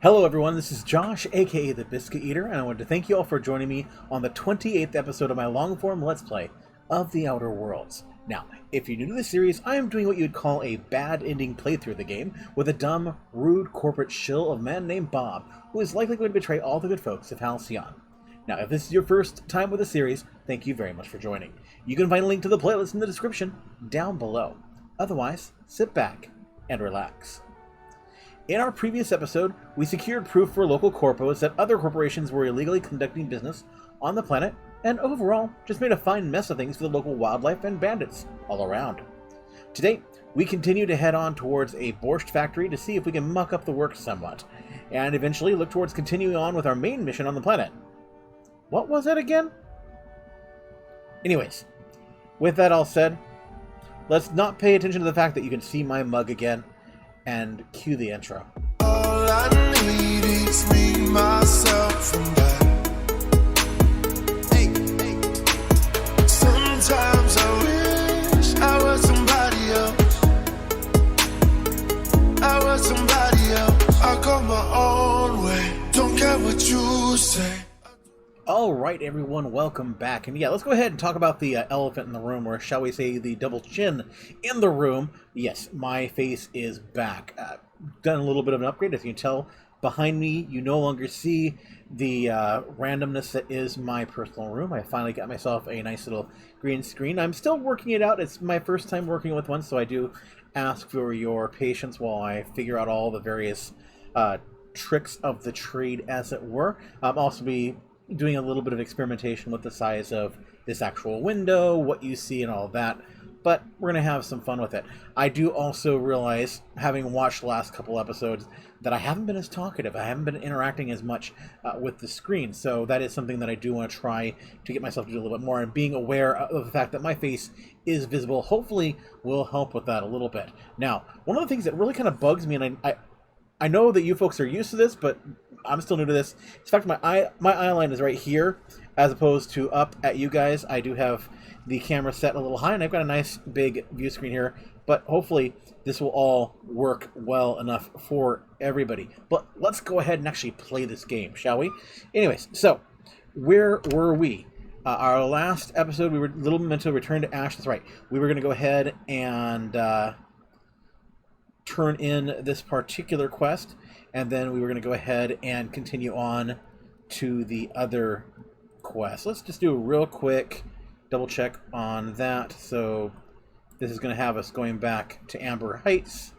Hello everyone, this is Josh, aka the Biscuit Eater, and I want to thank you all for joining me on the 28th episode of my long-form Let's Play of The Outer Worlds. Now, if you're new to this series, I am doing what you would call a bad ending playthrough of the game, with a dumb, rude corporate shill of a man named Bob, who is likely going to betray all the good folks of Halcyon. Now, if this is your first time with the series, thank you very much for joining. You can find a link to the playlist in the description down below. Otherwise, sit back and relax. In our previous episode, we secured proof for local corpos that other corporations were illegally conducting business on the planet, and overall, just made a fine mess of things for the local wildlife and bandits all around. Today, we continue to head on towards a borscht factory to see if we can muck up the works somewhat, and eventually look towards continuing on with our main mission on the planet. What was that again? Anyways, with that all said, let's not pay attention to the fact that you can see my mug again, and cue the intro. All I need is me, myself, and I. Hey, hey. Sometimes I wish I was somebody else. I was somebody else. I go my own way. Don't care what you say. Alright everyone, welcome back. And yeah, let's go ahead and talk about the elephant in the room, or shall we say the double chin in the room. Yes, my face is back. Done a little bit of an upgrade. As you can tell behind me, you no longer see the randomness that is my personal room. I finally got myself a nice little green screen. I'm still working it out. It's my first time working with one, so I do ask for your patience while I figure out all the various tricks of the trade, as it were. I'll also be doing a little bit of experimentation with the size of this actual window, what you see and all of that, but we're going to have some fun with it. I do also realize, having watched the last couple episodes, that I haven't been as talkative. I haven't been interacting as much with the screen, so that is something that I do want to try to get myself to do a little bit more, and being aware of the fact that my face is visible hopefully will help with that a little bit. Now, one of the things that really kind of bugs me, and I know that you folks are used to this, but I'm still new to this. In fact, my eye line is right here, as opposed to up at you guys. I do have the camera set a little high, and I've got a nice big view screen here, but hopefully this will all work well enough for everybody. But let's go ahead and actually play this game, shall we? Anyways, so where were we? Our last episode, we were Little Memento Return to Ash. That's right. We were going to go ahead and turn in this particular quest, and then we were going to go ahead and continue on to the other quest. Let's just do a real quick double check on that. So this is going to have us going back to Amber Heights.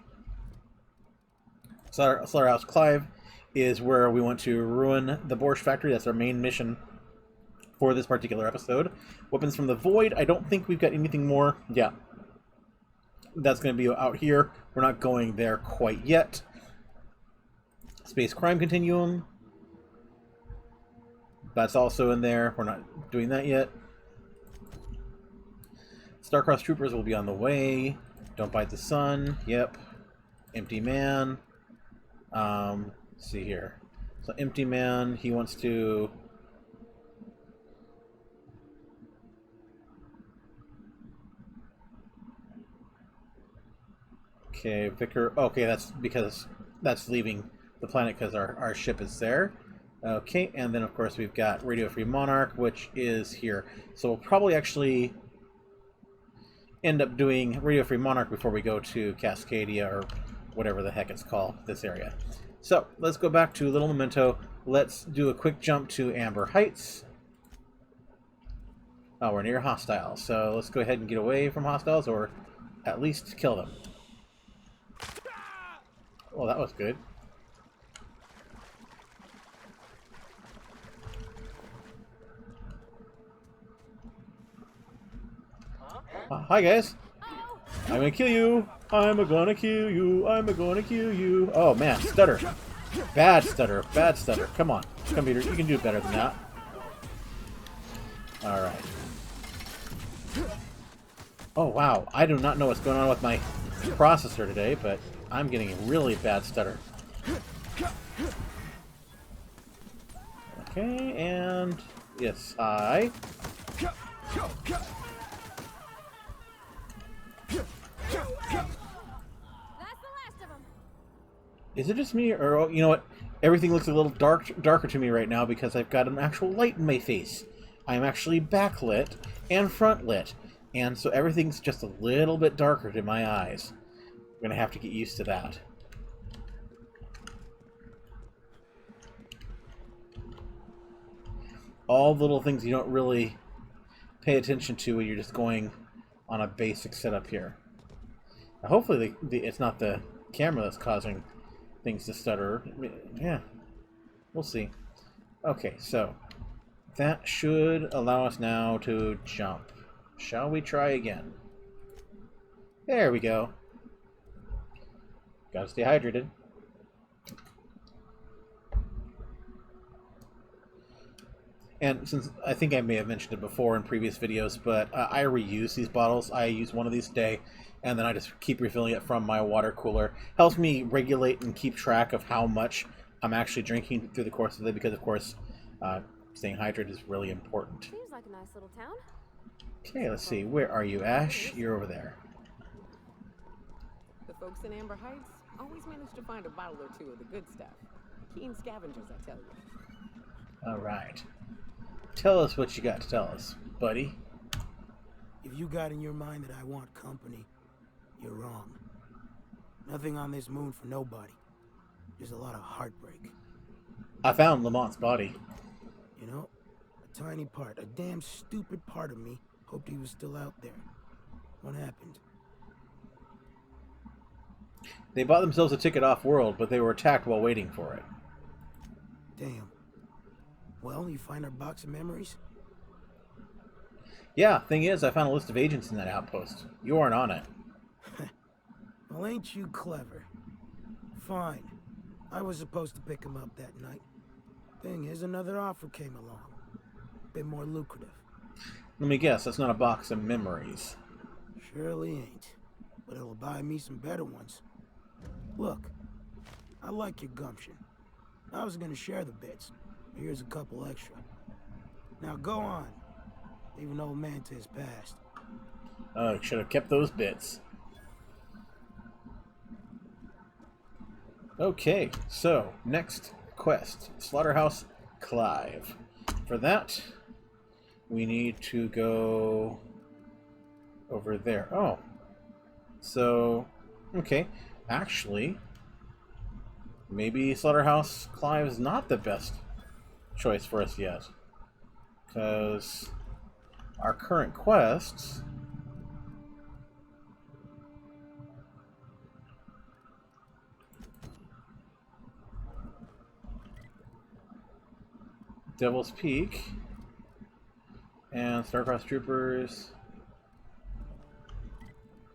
Slaughterhouse Clive is where we want to ruin the borscht factory. That's our main mission for this particular episode. Weapons from the Void. I don't think we've got anything more. Yeah, that's going to be out here. We're not going there quite yet. Space Crime Continuum. That's also in there. We're not doing that yet. Starcross Troopers will be on the way. Don't Bite the Sun. Yep. Empty Man. Let's see here. So Empty Man, he wants to... Okay, Vicar. Okay, that's because that's leaving the planet because our ship is there. Okay, and then of course we've got Radio Free Monarch, which is here. So we'll probably actually end up doing Radio Free Monarch before we go to Cascadia, or whatever the heck it's called, this area. So let's go back to Little Memento. Let's do a quick jump to Amber Heights. Oh, we're near hostiles, so let's go ahead and get away from hostiles, or at least kill them. Well, that was good. Hi guys. I'm gonna kill you. I'm gonna kill you. I'm gonna kill you. Oh man, stutter. Bad stutter. Bad stutter. Come on, computer. You can do better than that. Alright. Oh wow, I do not know what's going on with my processor today, but I'm getting a really bad stutter. Okay, and yes, I... Is it just me, or you know what? Everything looks a little darker to me right now because I've got an actual light in my face. I'm actually backlit and front lit, and so everything's just a little bit darker to my eyes. I'm gonna have to get used to that. All the little things you don't really pay attention to when you're just going on a basic setup here. Now, hopefully it's not the camera that's causing things to stutter. Yeah, we'll see. Okay, so that should allow us now to jump. Shall we try again? There we go. Gotta stay hydrated. And since I think I may have mentioned it before in previous videos, but I reuse these bottles. I use one of these a day, and then I just keep refilling it from my water cooler. Helps me regulate and keep track of how much I'm actually drinking through the course of the day, because of course, staying hydrated is really important. Seems like a nice little town. Okay, let's see. Where are you, Ash? You're over there. The folks in Amber Heights always manage to find a bottle or two of the good stuff. Keen scavengers, I tell you. All right. Tell us what you got to tell us, buddy. If you got in your mind that I want company, you're wrong. Nothing on this moon for nobody. There's a lot of heartbreak. I found Lamont's body. You know, a tiny part, a damn stupid part of me hoped he was still out there. What happened? They bought themselves a ticket off-world, but they were attacked while waiting for it. Damn. Well, you find our box of memories? Yeah, thing is, I found a list of agents in that outpost. You aren't on it. Well, ain't you clever? Fine. I was supposed to pick him up that night. Thing is, another offer came along. Bit more lucrative. Let me guess, that's not a box of memories. Surely ain't. But it'll buy me some better ones. Look, I like your gumption. I was gonna share the bits. Here's a couple extra. Now go on. Leave an old man to his past. Oh, should have kept those bits. Okay, so next quest, Slaughterhouse Clive. For that, we need to go over there. Oh, so okay. Actually, maybe Slaughterhouse Clive is not the best choice for us yet, because our current quests Devil's Peak and Starcross Troopers,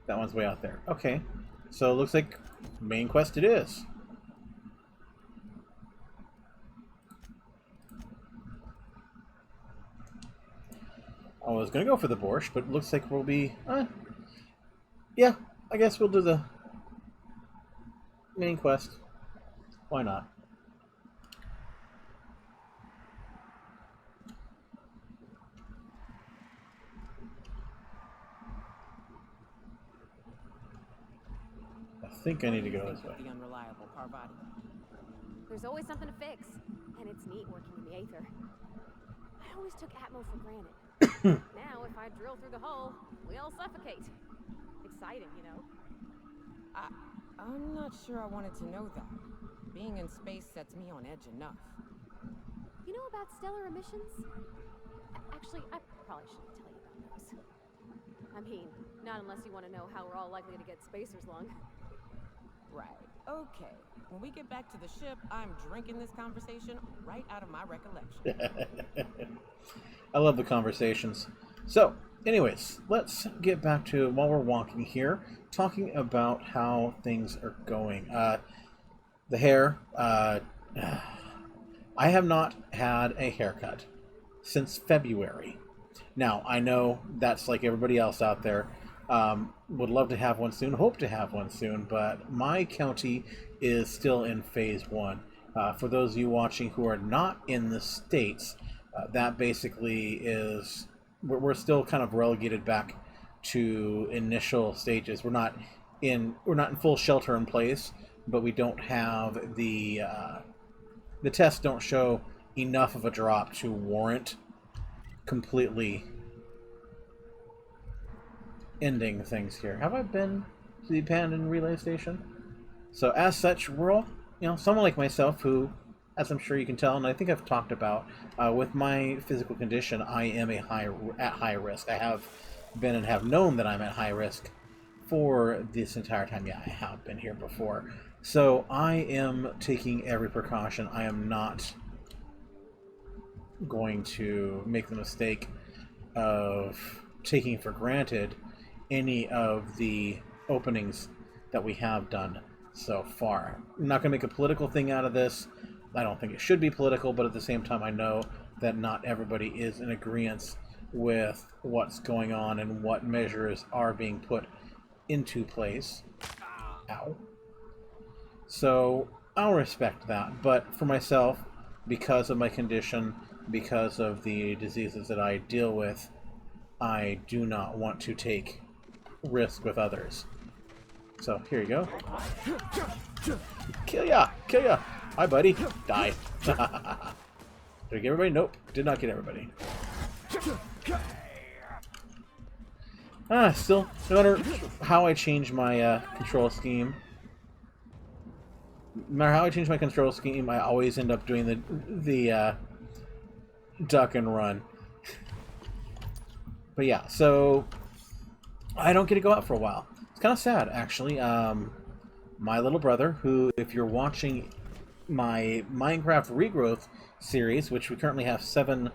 that one's way out there. Okay, so it looks like main quest it is. I was gonna go for the borscht, but it looks like we'll be yeah, I guess we'll do the main quest. Why not? I think I need to go this way. The unreliable Parvati. There's always something to fix, and it's neat working in the Aether. I always took Atmo for granted. Now, if I drill through the hull, we all suffocate. Exciting, you know? I'm not sure I wanted to know that. Being in space sets me on edge enough. You know about stellar emissions? Actually, I probably shouldn't tell you about those. I mean, not unless you want to know how we're all likely to get spacers lung. Right. Okay. When we get back to the ship, I'm drinking this conversation right out of my recollection. I love the conversations. So, anyways, let's get back to, while we're walking here, talking about how things are going. The hair, I have not had a haircut since February. Now, I know that's like everybody else out there. Would love to have one soon, hope to have one soon, but my county is still in phase 1. For those of you watching who are not in the States, that basically is, we're still kind of relegated back to initial stages. We're not in full shelter in place, but we don't have the the tests don't show enough of a drop to warrant completely ending things here. Have I been to the abandoned relay station? So as such, we're all, someone like myself who, as I'm sure you can tell, and I think I've talked about, with my physical condition, I am at high risk. I have been and have known that I'm at high risk for this entire time. Yeah, I have been here before. So I am taking every precaution. I am not going to make the mistake of taking for granted any of the openings that we have done so far. I'm not going to make a political thing out of this. I don't think it should be political, but at the same time I know that not everybody is in agreement with what's going on and what measures are being put into place. Ow. So I'll respect that, but for myself, because of my condition, because of the diseases that I deal with, I do not want to take risk with others. So here you go. Kill ya! Kill ya! Hi, buddy. Die. Did I get everybody? Nope. Did not get everybody. Still, no matter how I change my control scheme, I always end up doing the duck and run. But yeah, so I don't get to go out for a while. It's kind of sad, actually. My little brother, who, if you're watching my Minecraft Regrowth series, which we currently have 7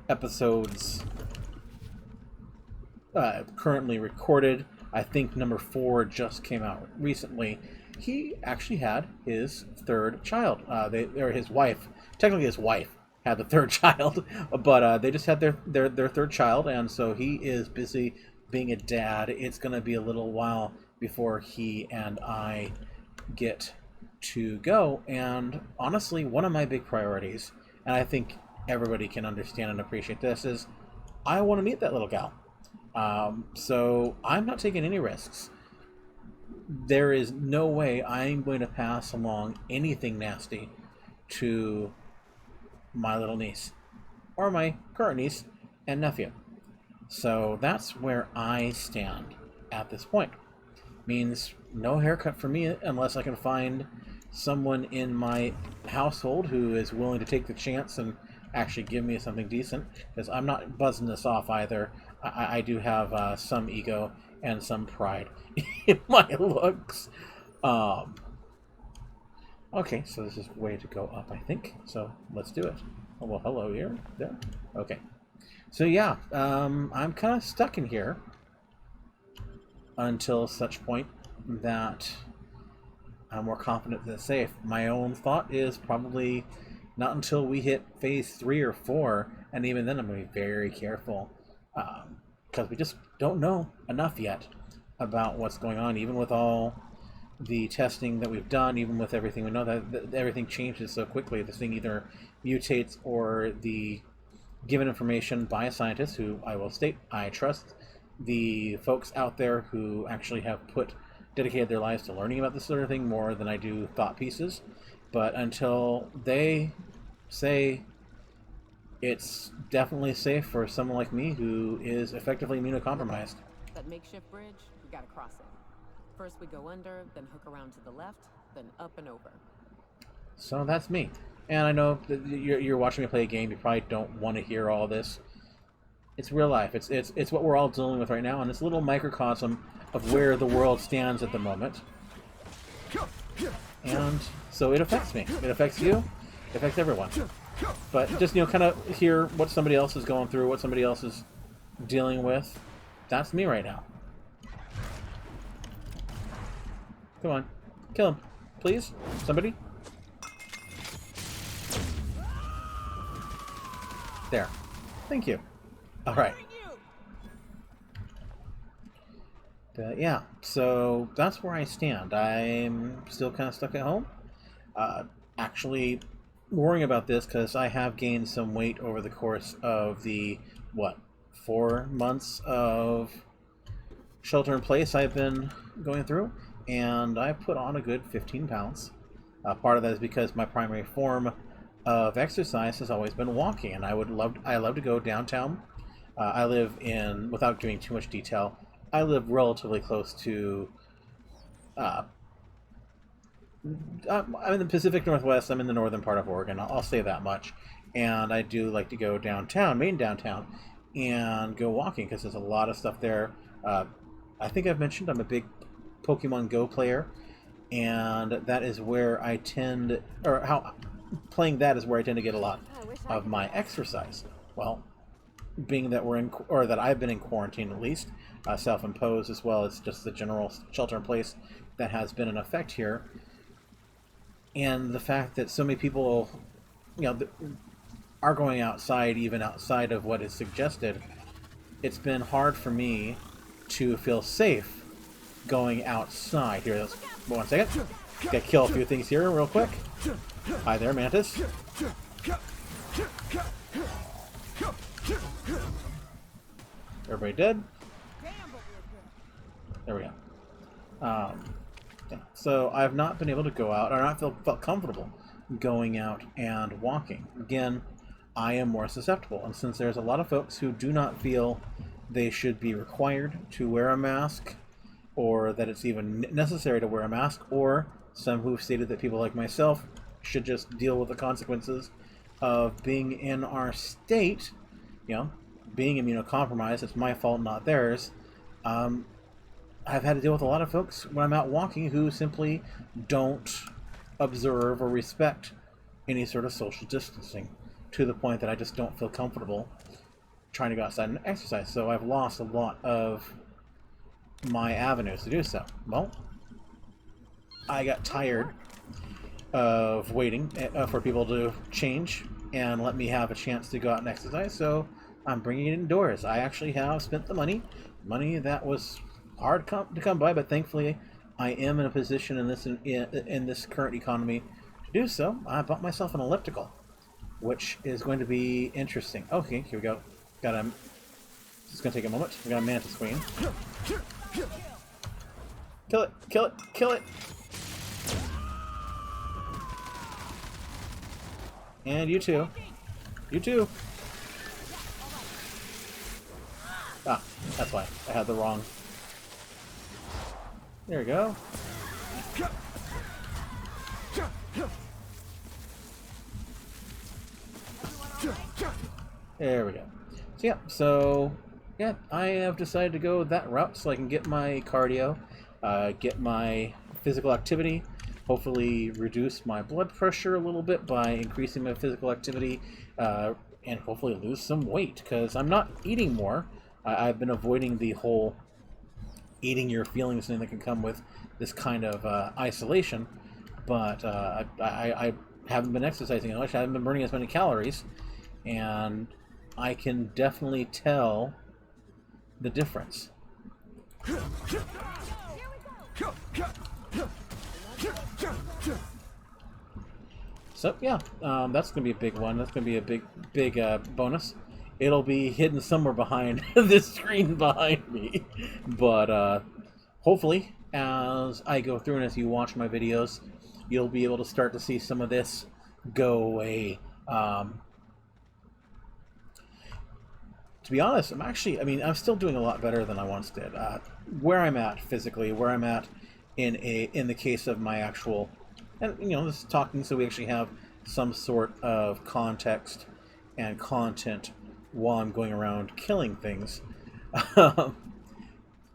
episodes currently recorded, I think number 4 just came out recently. He actually had his 3rd child. Or his wife, technically his wife, had the 3rd child, but they just had their 3rd child, and so he is busy being a dad. It's going to be a little while before he and I get to go, and honestly, one of my big priorities, and I think everybody can understand and appreciate this, is I want to meet that little gal. So I'm not taking any risks. There is no way I'm going to pass along anything nasty to my little niece, or my current niece and nephew. So that's where I stand at this point. Means no haircut for me unless I can find someone in my household who is willing to take the chance and actually give me something decent, because I'm not buzzing this off either. I do have some ego and some pride in my looks. Okay, so this is way to go up, I think. So let's do it. Oh, well, hello here. There. Okay. So yeah, I'm kind of stuck in here until such point that I'm more confident that it's safe. My own thought is probably not until we hit phase 3 or 4, and even then I'm going to be very careful, because we just don't know enough yet about what's going on. Even with all the testing that we've done, even with everything we know, that everything changes so quickly. This thing either mutates, or the given information by a scientist, who I will state I trust the folks out there who actually have dedicated their lives to learning about this sort of thing more than I do thought pieces. But until they say it's definitely safe for someone like me who is effectively immunocompromised. That makeshift bridge, we gotta cross it. First we go under, then hook around to the left, then up and over. So that's me. And I know that you're watching me play a game, you probably don't want to hear all this. It's real life. It's what we're all dealing with right now, and it's a little microcosm of where the world stands at the moment. And so it affects me. It affects you. It affects everyone. But just, kind of hear what somebody else is going through, what somebody else is dealing with. That's me right now. Come on. Kill him. Please? Somebody? There. Thank you. Alright. Yeah, so that's where I stand. I'm still kind of stuck at home. Actually worrying about this because I have gained some weight over the course of the, 4 months of shelter in place I've been going through, and I've put on a good 15 pounds. Part of that is because my primary form of exercise has always been walking, and I love to go downtown. I live in, without giving too much detail, I live relatively close to. Uh, I'm in the Pacific Northwest. I'm in the northern part of Oregon. I'll say that much. And I do like to go downtown, main downtown, and go walking because there's a lot of stuff there. I think I've mentioned I'm a big Pokemon Go player, and that is where I tend, or how playing that is where I tend to get a lot I wish I of could my do that. exercise. Well, being that we're in, or that I've been in quarantine at least, self-imposed, as well as just the general shelter in place that has been in effect here, and the fact that so many people, are going outside, even outside of what is suggested, it's been hard for me to feel safe going outside. Here, let's, 1 second. Gotta kill a few things here real quick. Hi there, Mantis. Everybody dead? There we go. Yeah. So I've not been able to go out, or not felt comfortable going out and walking. Again, I am more susceptible, and since there's a lot of folks who do not feel they should be required to wear a mask, or that it's even necessary to wear a mask, or some who've stated that people like myself should just deal with the consequences of being in our state, being immunocompromised, it's my fault, not theirs. I've had to deal with a lot of folks when I'm out walking who simply don't observe or respect any sort of social distancing, to the point that I just don't feel comfortable trying to go outside and exercise. So I've lost a lot of my avenues to do so. Well, I got tired of waiting for people to change and let me have a chance to go out and exercise, so I'm bringing it indoors. I actually have spent the money that was hard to come by, but thankfully I am in a position in this current economy to do so. I bought myself an elliptical, which is going to be interesting. Okay, here we go. It's gonna take a moment. We got a mantis queen. Kill it! Kill it! Kill it! And you too. You too. Ah, that's why I had the wrong. There we go. There we go. So I have decided to go that route so I can get my cardio, get my physical activity, hopefully reduce my blood pressure a little bit by increasing my physical activity, and hopefully lose some weight, because I'm not eating more. I've been avoiding the whole eating your feelings thing that can come with this kind of isolation, but I haven't been exercising as much. I haven't been burning as many calories, and I can definitely tell the difference. So yeah, that's gonna be a big one. That's gonna be a big bonus. It'll be hidden somewhere behind this screen behind me, but hopefully, as I go through and as you watch my videos, you'll be able to start to see some of this go away. To be honest, I'm still doing a lot better than I once did. Where I'm at physically, where I'm at in the case of my actual, and this is talking so we actually have some sort of context and content while I'm going around killing things.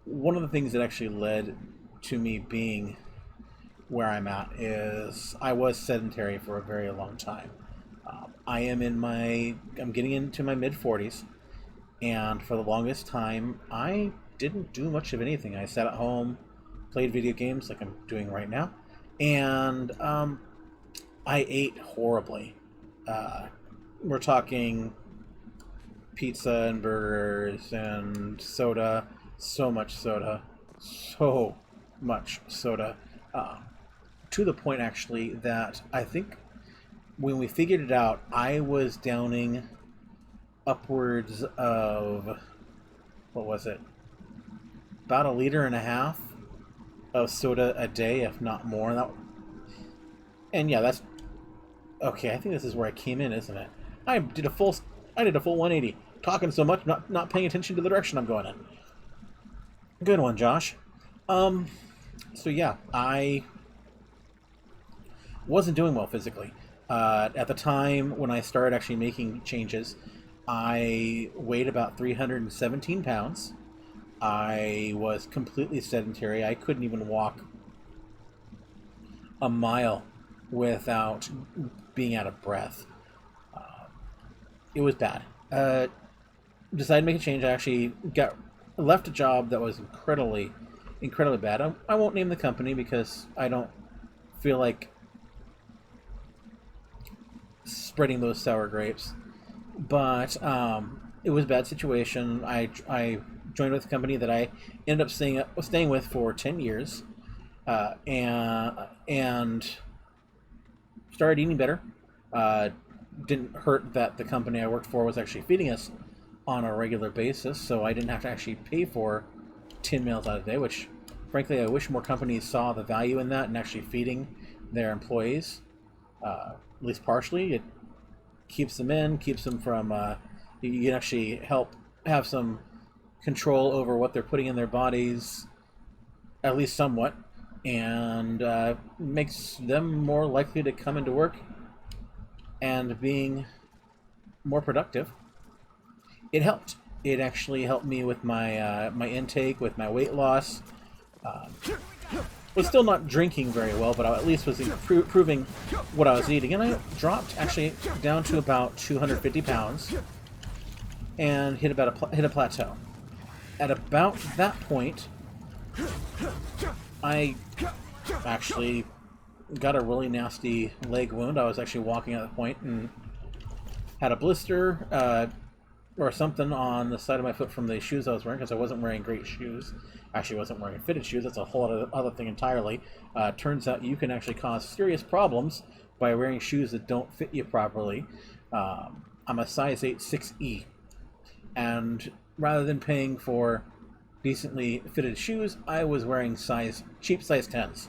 One of the things that actually led to me being where I'm at is I was sedentary for a very long time. I'm getting into my mid-40s, and for the longest time I didn't do much of anything. I sat at home, played video games like I'm doing right now, and I ate horribly. We're talking pizza and burgers and soda, so much soda, to the point actually that I think when we figured it out, I was downing upwards of, what was it, about 1.5 liters of soda a day, if not more. And yeah, that's Okay, I think this is where I came in, isn't it? I did a full 180. Talking so much, not paying attention to the direction I'm going in. Good one, Josh. So yeah, I wasn't doing well physically. At the time when I started actually making changes, I weighed about 317 pounds. I was completely sedentary. I couldn't even walk a mile without being out of breath. It was bad. Decided to make a change. I actually left a job that was incredibly bad. I won't name the company because I don't feel like spreading those sour grapes. But it was a bad situation. I joined with a company that I ended up staying with for 10 years, and started eating better. Didn't hurt that the company I worked for was actually feeding us on a regular basis, so I didn't have to actually pay for 10 meals out of the day, which frankly I wish more companies saw the value in that and actually feeding their employees, at least partially. It keeps them from, you can actually help have some control over what they're putting in their bodies, at least somewhat, and makes them more likely to come into work and being more productive. It helped. It actually helped me with my my intake, with my weight loss. Was still not drinking very well, but I at least was improving what I was eating, and I dropped actually down to about 250 pounds and hit a plateau. At about that point, I actually got a really nasty leg wound. I was actually walking at the point and had a blister or something on the side of my foot from the shoes I was wearing, because I wasn't wearing great shoes. Actually, wasn't wearing fitted shoes. That's a whole other thing entirely. Turns out you can actually cause serious problems by wearing shoes that don't fit you properly. I'm a size 8 6E, and rather than paying for decently fitted shoes, I was wearing cheap size 10s,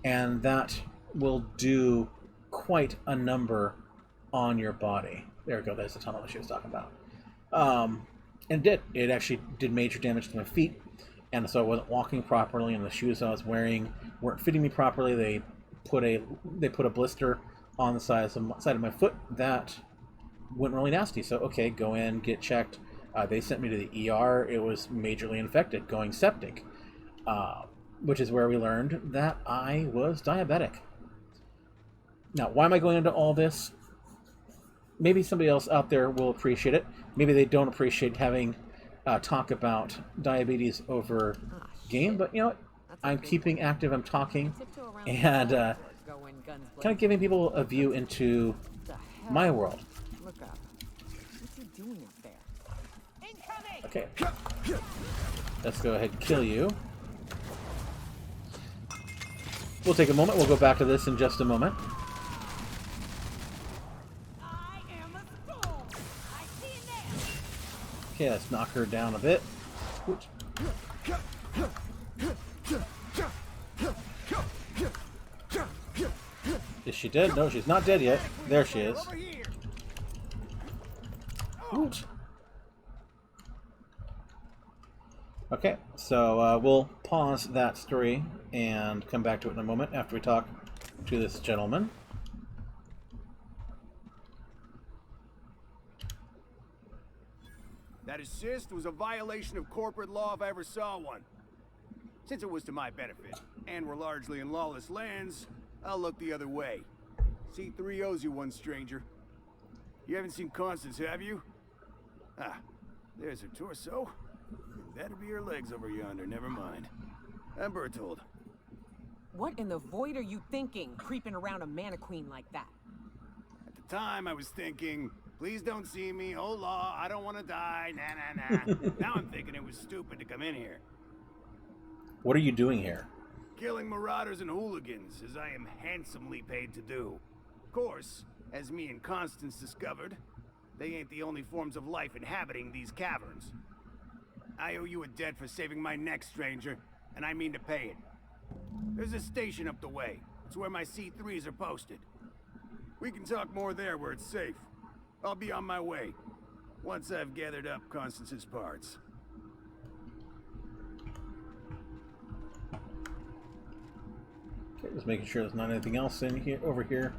and that will do quite a number on your body. There we go. There's the tunnel that she was talking about. And it actually did major damage to my feet, and so I wasn't walking properly, and the shoes I was wearing weren't fitting me properly. They put a blister on the side of my foot that went really nasty. So okay, go in, get checked. They sent me to the ER. It was majorly infected, going septic, which is where we learned that I was diabetic. Now, why am I going into all this? Maybe somebody else out there will appreciate it. Maybe they don't appreciate having talk about diabetes over game, but you know what? I'm keeping active, I'm talking, and kind of giving people a view into my world. Look up. What's he doing up there? Incoming! Okay. Let's go ahead and kill you. We'll take a moment. We'll go back to this in just a moment. Okay, let's knock her down a bit. Oops. Is she dead? No, she's not dead yet. There she is. Oops. Okay, so we'll pause that story and come back to it in a moment after we talk to this gentleman. That assist was a violation of corporate law if I ever saw one. Since it was to my benefit, and we're largely in lawless lands, I'll look the other way. C3 owes you one, stranger. You haven't seen Constance, have you? Ah, there's her torso. That'll be her legs over yonder, never mind. I'm Bertold. What in the void are you thinking, creeping around a mannequin like that? At the time, I was thinking, please don't see me, oh law, I don't want to die, nah. Now I'm thinking it was stupid to come in here. What are you doing here? Killing marauders and hooligans, as I am handsomely paid to do. Of course, as me and Constance discovered, they ain't the only forms of life inhabiting these caverns. I owe you a debt for saving my neck, stranger, and I mean to pay it. There's a station up the way. It's where my C3s are posted. We can talk more there where it's safe. I'll be on my way, once I've gathered up Constance's parts. Okay, just making sure there's not anything else in here, over here.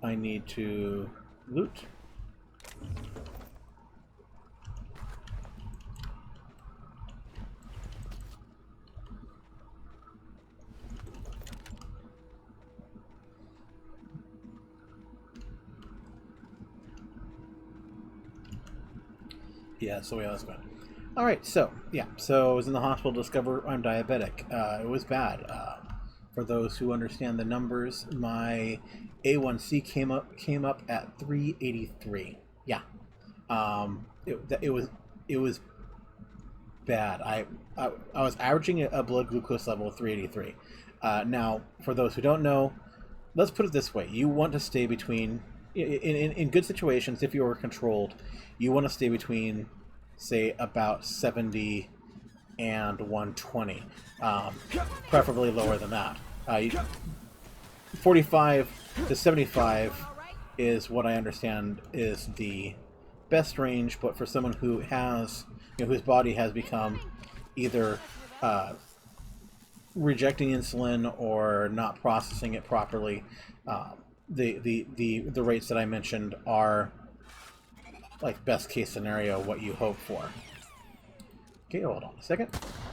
I need to loot. Yeah, so that's fine. All right, so yeah, so I was in the hospital to discover I'm diabetic. It was bad. For those who understand the numbers, my A1C came up at 383. Yeah, it was bad. I was averaging a blood glucose level of 383. Now, for those who don't know, let's put it this way: you want to stay between in good situations. If you are controlled, you want to stay between, say, about 70 and 120, preferably lower than that. 45 to 75 is what I understand is the best range, but for someone who has, whose body has become either rejecting insulin or not processing it properly, the rates that I mentioned are like best case scenario, what you hope for. Okay, hold on a second.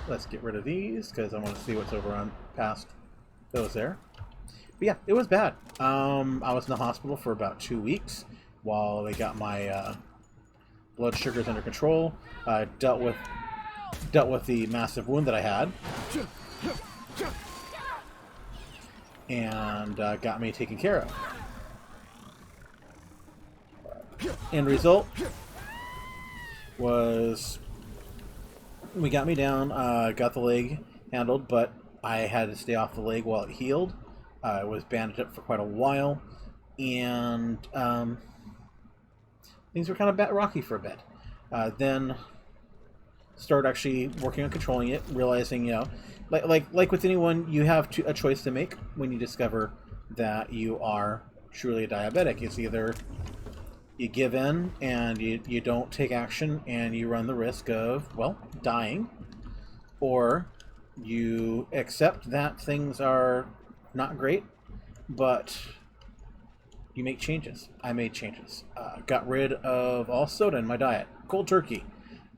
Let's get rid of these because I want to see what's over on past those there. But yeah, it was bad. I was in the hospital for about 2 weeks while they got my blood sugars under control. Dealt with the massive wound that I had, and got me taken care of. End result was we got me down, got the leg handled, but I had to stay off the leg while it healed. It was bandaged up for quite a while, and things were kind of rocky for a bit. Then started actually working on controlling it, realizing, like with anyone, you have a choice to make when you discover that you are truly a diabetic. It's either you give in and you don't take action and you run the risk of, well, dying, or you accept that things are not great, but you make changes. I made changes. Got rid of all soda in my diet. Cold turkey.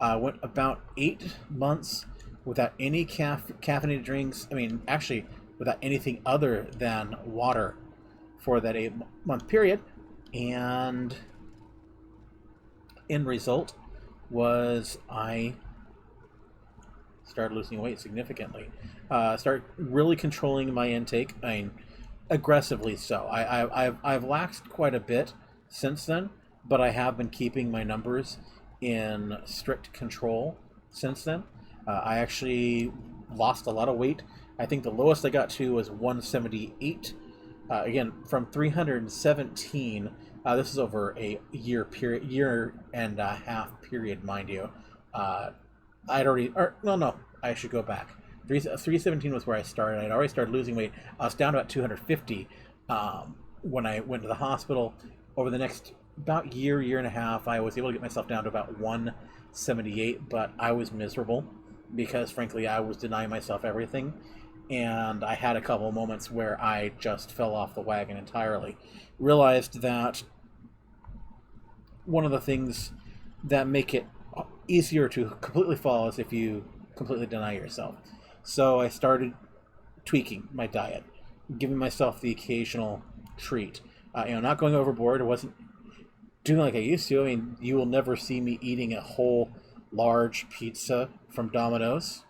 Went about 8 months without any caffeinated drinks. I mean, actually, without anything other than water for that 8-month period. And end result was I started losing weight significantly. Started really controlling my intake. I mean, aggressively so. I've laxed quite a bit since then, but I have been keeping my numbers in strict control since then. I actually lost a lot of weight. I think the lowest I got to was 178. Again, from 317. This is over a year and a half period, mind you. I should go back. 317 was where I started. I'd already started losing weight. I was down to about 250 when I went to the hospital. Over the next about year and a half, I was able to get myself down to about 178, but I was miserable because, frankly, I was denying myself everything. And I had a couple of moments where I just fell off the wagon entirely. Realized that one of the things that make it easier to completely fall is if you completely deny yourself. So I started tweaking my diet, giving myself the occasional treat. Not going overboard. I wasn't doing like I used to. I mean, you will never see me eating a whole large pizza from Domino's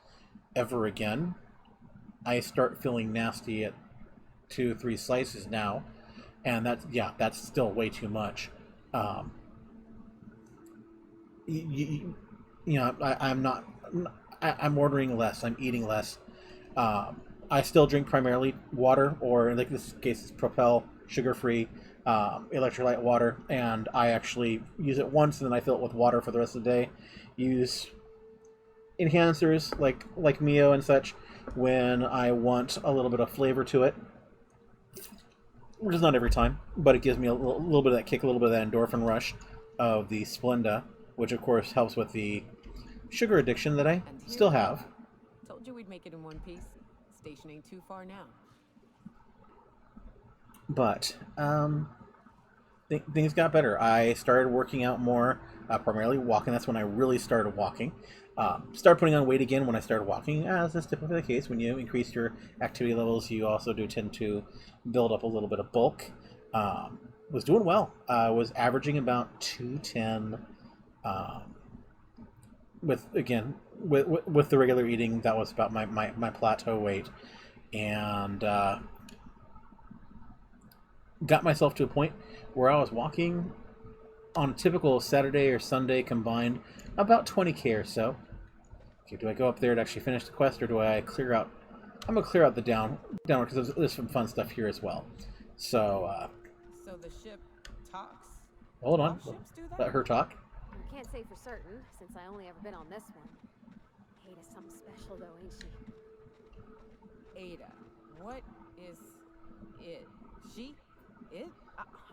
ever again. I start feeling nasty at 2-3 slices now, and that's still way too much. I'm ordering less. I'm eating less. I still drink primarily water, or in this case, it's Propel sugar-free electrolyte water, and I actually use it once, and then I fill it with water for the rest of the day. Use enhancers like Mio and such when I want a little bit of flavor to it. which is not every time, but it gives me a little bit of that kick, a little bit of that endorphin rush of the Splenda, which of course helps with the sugar addiction that I still have. Told you we'd make it in one piece. Station ain't too far now. But things got better. I started working out more, primarily walking. That's when I really started walking. Started putting on weight again when I started walking, as is typically the case. When you increase your activity levels, you also do tend to build up a little bit of bulk. Was doing well. Was averaging about 210. With the regular eating, that was about my plateau weight, and got myself to a point where I was walking on a typical Saturday or Sunday combined about 20K or so. Okay, do I go up there to actually finish the quest, or do I clear out? I'm gonna clear out the downward because there's some fun stuff here as well. So So the ship talks? hold All on, ships do that? let her talk. I can't say for certain, since I only ever been on this one. Ada's something special, though, ain't she? Ada. What is it? She? It?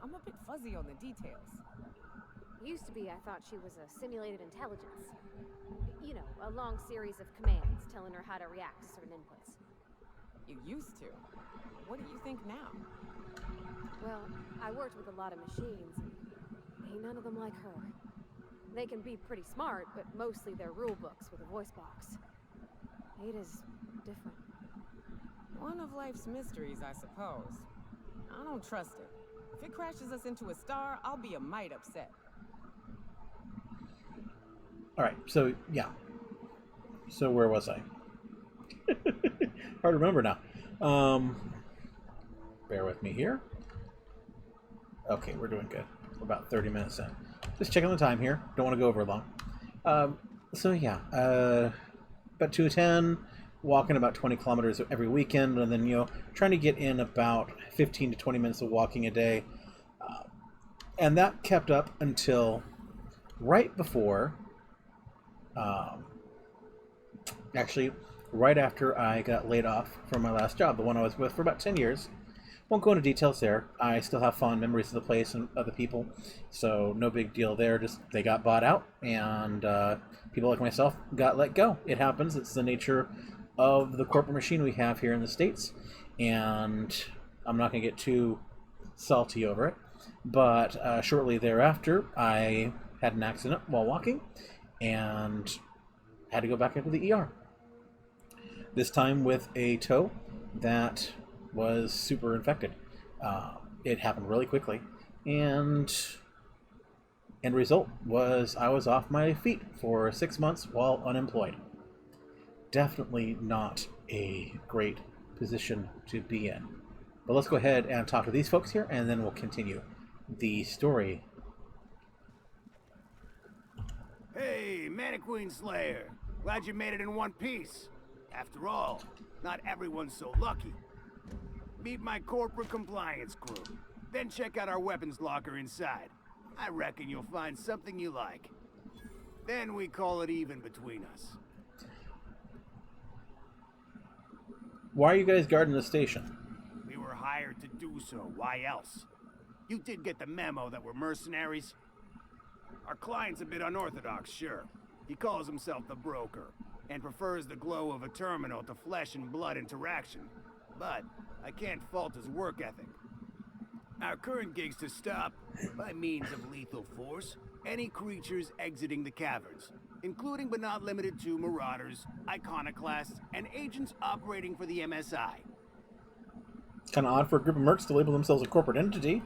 I'm a bit fuzzy on the details. Used to be, I thought she was a simulated intelligence. You know, a long series of commands telling her how to react to certain inputs. You used to. What do you think now? Well, I worked with a lot of machines, and ain't none of them like her. They can be pretty smart, but mostly they're rule books with a voice box. Ada's different. One of life's mysteries, I suppose. I don't trust it. If it crashes us into a star, I'll be a mite upset. All right, so yeah. So where was I? Hard to remember now. Bear with me here. Okay, we're doing good. We're about 30 minutes in. Just checking the time here. Don't want to go over long. So yeah, about 210, walking about 20 kilometers every weekend, and then trying to get in about 15 to 20 minutes of walking a day, and that kept up until right before, actually, right after I got laid off from my last job, the one I was with for about 10 years. Won't go into details there. I still have fond memories of the place and of the people, so no big deal there. Just they got bought out, and people like myself got let go. It happens. It's the nature of the corporate machine we have here in the States, and I'm not going to get too salty over it. But shortly thereafter, I had an accident while walking, and had to go back into the ER. This time with a toe that was super infected. It happened really quickly, and end result was I was off my feet for 6 months while unemployed. Definitely not a great position to be in. But let's go ahead and talk to these folks here, and then we'll continue the story. Hey, Mannequin Slayer. Glad you made it in one piece. After all, not everyone's so lucky. Meet my corporate compliance crew. Then check out our weapons locker inside. I reckon you'll find something you like. Then we call it even between us. Why are you guys guarding the station? We were hired to do so. Why else? You did get the memo that we're mercenaries? Our client's a bit unorthodox, sure. He calls himself the broker, and prefers the glow of a terminal to flesh and blood interaction. But I can't fault his work ethic. Our current gig's to stop, by means of lethal force, any creatures exiting the caverns, including but not limited to marauders, iconoclasts, and agents operating for the MSI. Kind of odd for a group of mercs to label themselves a corporate entity.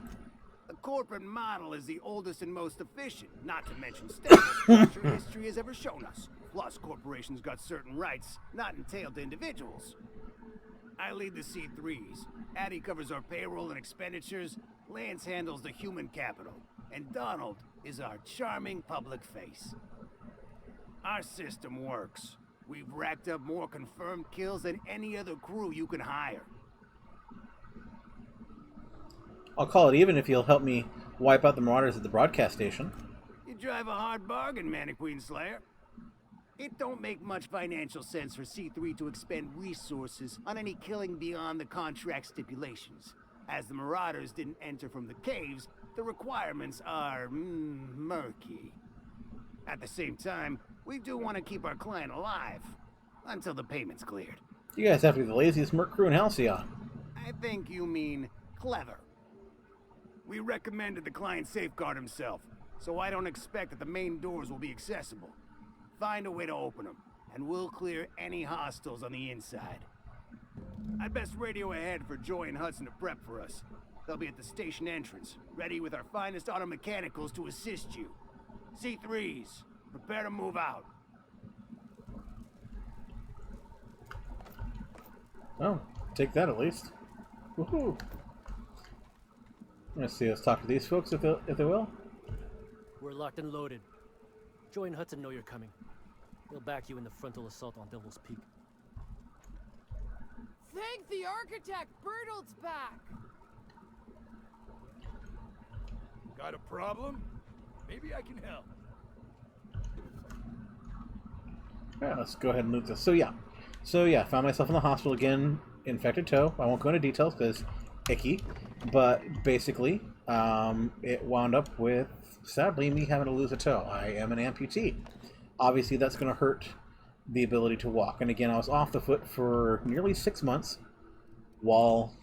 The corporate model is the oldest and most efficient, not to mention stateless culture history has ever shown us. Plus, corporations got certain rights not entailed to individuals. I lead the C3s. Addie covers our payroll and expenditures. Lance handles the human capital. And Donald is our charming public face. Our system works. We've racked up more confirmed kills than any other crew you can hire. I'll call it even if you'll help me wipe out the marauders at the broadcast station. You drive a hard bargain, Mannequin Slayer. It don't make much financial sense for C3 to expend resources on any killing beyond the contract stipulations. As the Marauders didn't enter from the caves, the requirements are murky. At the same time, we do want to keep our client alive until the payment's cleared. You guys have to be the laziest merc crew in Halcyon. I think you mean clever. We recommended the client safeguard himself, so I don't expect that the main doors will be accessible. Find a way to open them, and we'll clear any hostiles on the inside. I'd best radio ahead for Joy and Hudson to prep for us. They'll be at the station entrance, ready with our finest auto mechanicals to assist you. C3s, prepare to move out. Oh, take that at least. Woohoo! Let's see, let's talk to these folks if they will. We're locked and loaded. Joy and Hudson know you're coming. They'll back you in the frontal assault on Devil's Peak. Thank the architect! Bertolt's back! Got a problem? Maybe I can help. Yeah, let's go ahead and loot this. So yeah, found myself in the hospital again, infected toe. I won't go into details because icky, but basically, it wound up with, sadly, me having to lose a toe. I am an amputee. Obviously, that's going to hurt the ability to walk. And again, I was off the foot for nearly 6 months while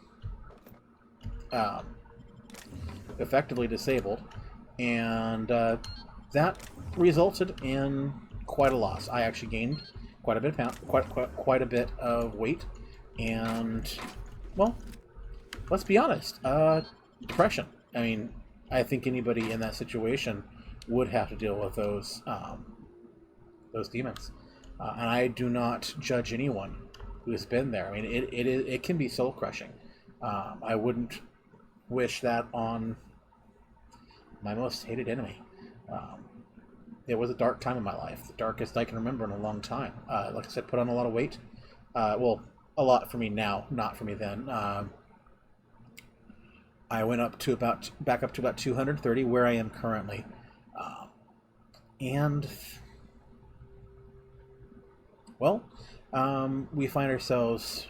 effectively disabled, and that resulted in quite a loss. I actually gained quite a bit of quite a bit of weight, and well, let's be honest, depression. I mean, I think anybody in that situation would have to deal with those demons, and I do not judge anyone who's been there. I mean, it can be soul crushing. I wouldn't wish that on my most hated enemy. It was a dark time in my life, the darkest I can remember in a long time. Like I said, put on a lot of weight. Well, a lot for me now, not for me then. I went back up to about 230, where I am currently, and well, we find ourselves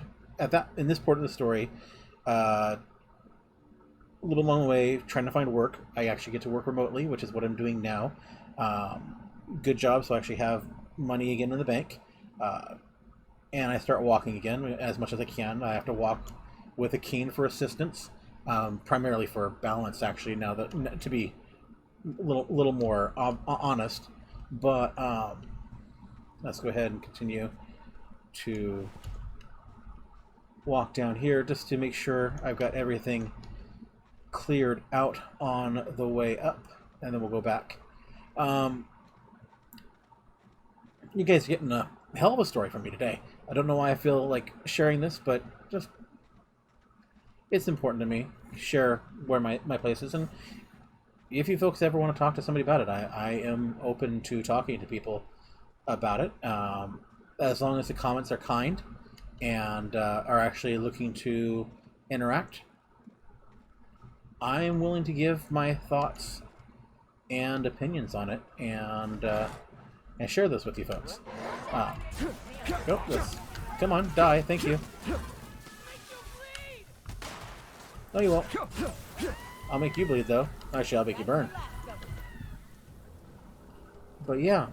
in this part of the story, a little long way trying to find work. I actually get to work remotely, which is what I'm doing now. Good job, so I actually have money again in the bank, and I start walking again as much as I can. I have to walk with a cane for assistance, primarily for balance, actually, now that, to be a little more honest. But let's go ahead and continue to walk down here just to make sure I've got everything cleared out on the way up, and then we'll go back. You guys are getting a hell of a story from me today. I don't know why I feel like sharing this, but just it's important to me to share where my place is. And if you folks ever want to talk to somebody about it, I am open to talking to people about it, as long as the comments are kind and are actually looking to interact. I am willing to give my thoughts and opinions on it, and share this with you folks. Come on, die, thank you. No, you won't. I'll make you bleed, though. Actually, I'll make you burn. But yeah,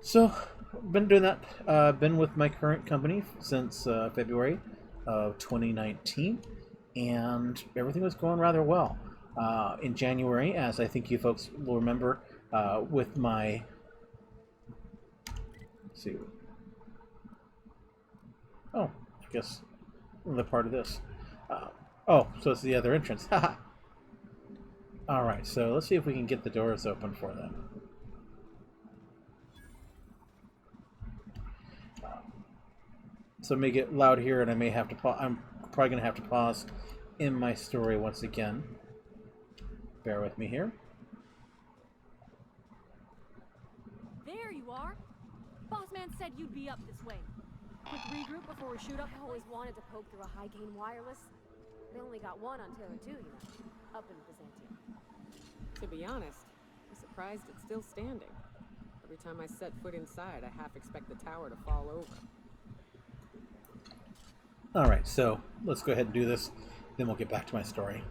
so, been doing that. Been with my current company since February of 2019, and everything was going rather well. In January, as I think you folks will remember, with my... Let's see. Oh, I guess another part of this. Oh, so it's the other entrance. Haha. Alright, so let's see if we can get the doors open for them. So it may get loud here, and I may have to pause. I'm probably going to have to pause in my story once again. Bear with me here. There you are. Boss man said you'd be up this way. Quick regroup before we shoot up. I always wanted to poke through a high-gain wireless. They only got one on Terra 2, you know, up in Byzantium. To be honest, I'm surprised it's still standing. Every time I set foot inside, I half expect the tower to fall over. Alright, so let's go ahead and do this, then we'll get back to my story.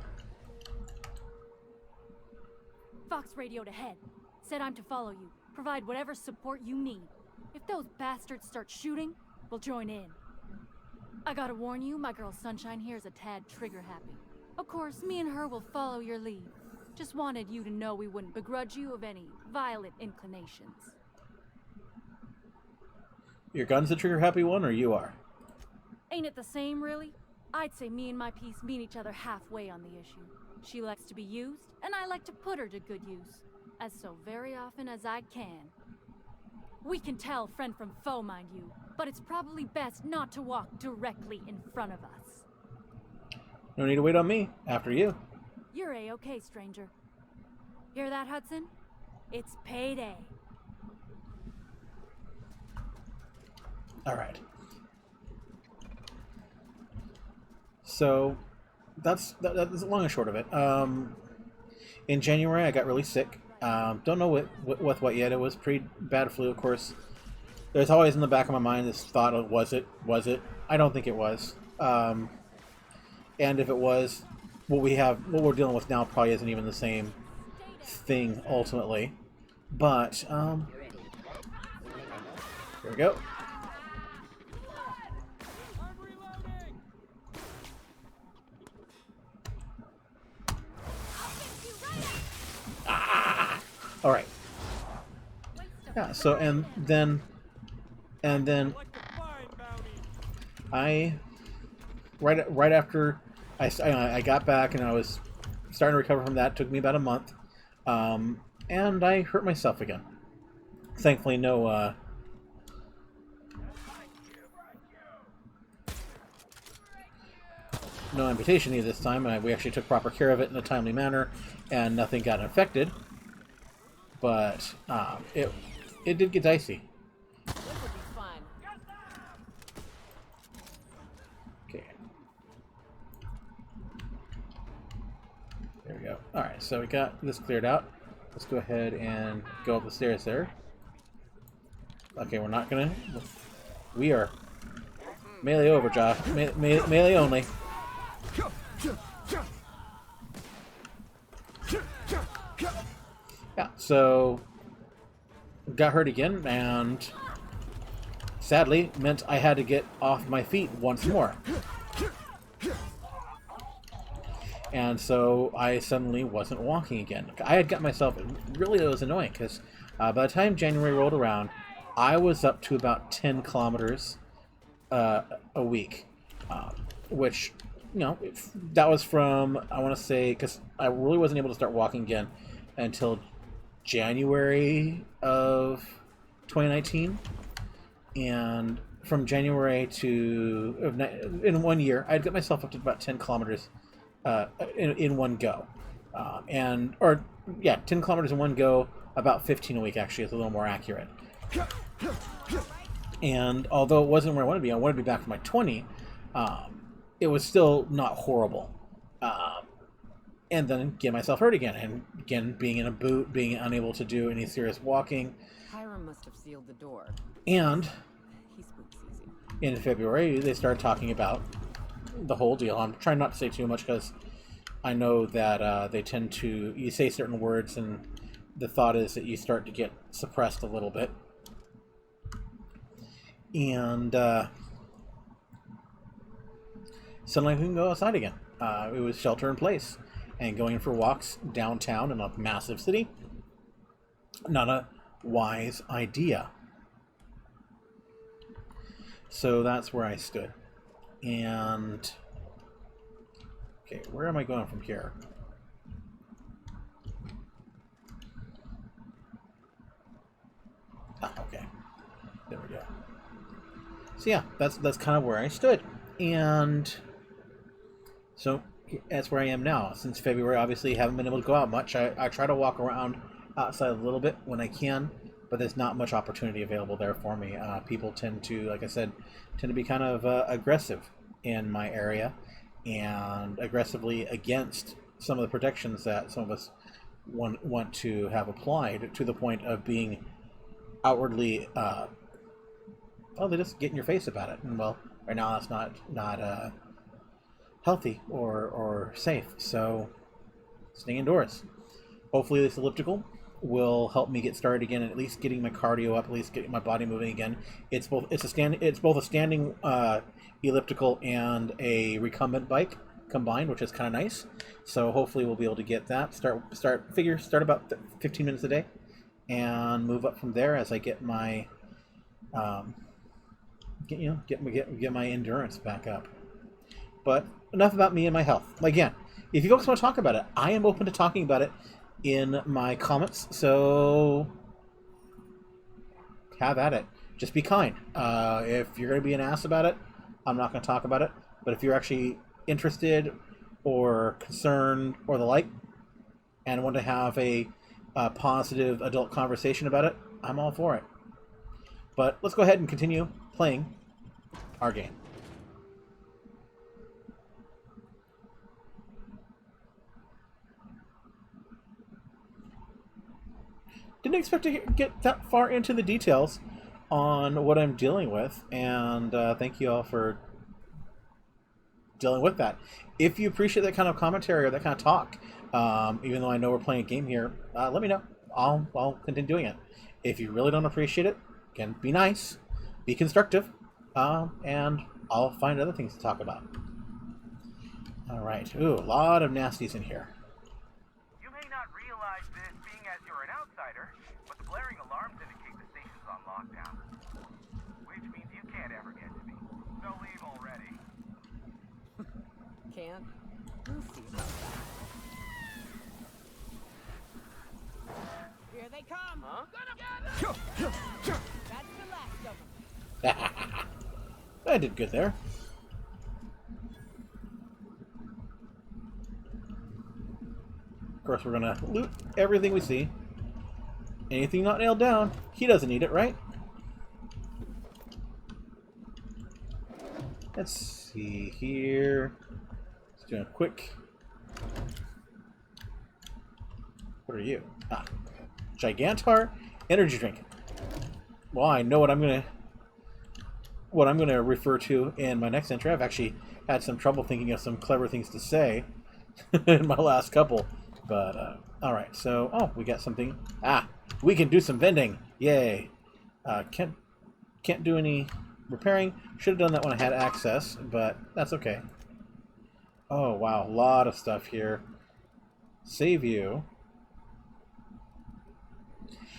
Fox radioed ahead. Said I'm to follow you. Provide whatever support you need. If those bastards start shooting, we'll join in. I gotta warn you, my girl Sunshine here is a tad trigger happy. Of course, me and her will follow your lead. Just wanted you to know we wouldn't begrudge you of any violent inclinations. Your gun's the trigger happy one, or you are? Ain't it the same, really? I'd say me and my piece meet each other halfway on the issue. She likes to be used, and I like to put her to good use. As so very often as I can. We can tell friend from foe, mind you, but it's probably best not to walk directly in front of us. No need to wait on me. After you. You're A-okay, stranger. Hear that, Hudson? It's payday. Alright. So, that's long and short of it. In January, I got really sick. Don't know what yet. It was pretty bad flu, of course. There's always in the back of my mind this thought of, was it? I don't think it was. And if it was, what we're dealing with now probably isn't even the same thing, ultimately. But, here we go. All right. Yeah. So and then I right after I got back and I was starting to recover from that. It took me about a month, and I hurt myself again. Thankfully, no amputation either this time. We actually took proper care of it in a timely manner, and nothing got infected. But it did get dicey. Okay. There we go. Alright, so we got this cleared out. Let's go ahead and go up the stairs there. Okay, we're not gonna... We are... Melee over, Josh. Melee only. Yeah, so got hurt again, and sadly meant I had to get off my feet once more. And so I suddenly wasn't walking again. I had got myself, really it was annoying, because by the time January rolled around, I was up to about 10 kilometers a week, which, you know, that was from, I want to say, because I really wasn't able to start walking again until January of 2019, and from January to in 1 year, I'd got myself up to about 10 kilometers in one go, 10 kilometers in one go, about 15 a week. Actually, is a little more accurate. And although it wasn't where I wanted to be, I wanted to be back to my 20. It was still not horrible. And then get myself hurt again, and again being in a boot, being unable to do any serious walking. Hiram must have sealed the door. And He spooks easy. in February, they started talking about the whole deal. I'm trying not to say too much because I know that they tend to, you say certain words and the thought is that you start to get suppressed a little bit. And suddenly we can go outside again. It was shelter in place. And going for walks downtown in a massive city, not a wise idea. So that's where I stood. And okay, where am I going from here? Okay. There we go. So yeah, that's kind of where I stood. And so that's where I am now. Since February, obviously, haven't been able to go out much. I try to walk around outside a little bit when I can, but there's not much opportunity available there for me. People tend to, like I said, tend to be kind of aggressive in my area, and aggressively against some of the protections that some of us want to have applied, to the point of being outwardly, well, they just get in your face about it. And well, Right now, that's not healthy or safe. So, stay indoors. Hopefully, this elliptical will help me get started again, and at least getting my cardio up, at least getting my body moving again. It's both a standing elliptical and a recumbent bike combined, which is kind of nice. So hopefully we'll be able to get that. Start about 15 minutes a day, and move up from there as I get my get my endurance back up. But enough about me and my health. Again, if you folks want to talk about it, I am open to talking about it in my comments. So have at it. Just be kind. If you're going to be an ass about it, I'm not going to talk about it. But if you're actually interested or concerned or the like, and want to have a positive adult conversation about it, I'm all for it. But let's go ahead and continue playing our game. Didn't expect to get that far into the details on what I'm dealing with, and thank you all for dealing with that. If you appreciate that kind of commentary or that kind of talk, even though I know we're playing a game here, let me know. I'll continue doing it. If you really don't appreciate it, again, be nice, be constructive, and I'll find other things to talk about. All right. Ooh, a lot of nasties in here. You may not realize this being as you're an outsider, but the blaring alarms indicate the station's on lockdown. Which means you can't ever get to me. So leave already. Can't? We'll see about that. Here they come! Huh? That's the last of them. I did good there. Of course, we're gonna loot everything we see. Anything not nailed down, he doesn't need it, right? Let's see here. Let's do a quick. What are you? Ah, Gigantar energy drink. Well, I know what I'm gonna refer to in my next entry. I've actually had some trouble thinking of some clever things to say in my last couple, but all right. So, we got something. We can do some vending. Yay! Can't do any repairing. Should have done that when I had access, but that's okay. Oh wow, a lot of stuff here. Save you.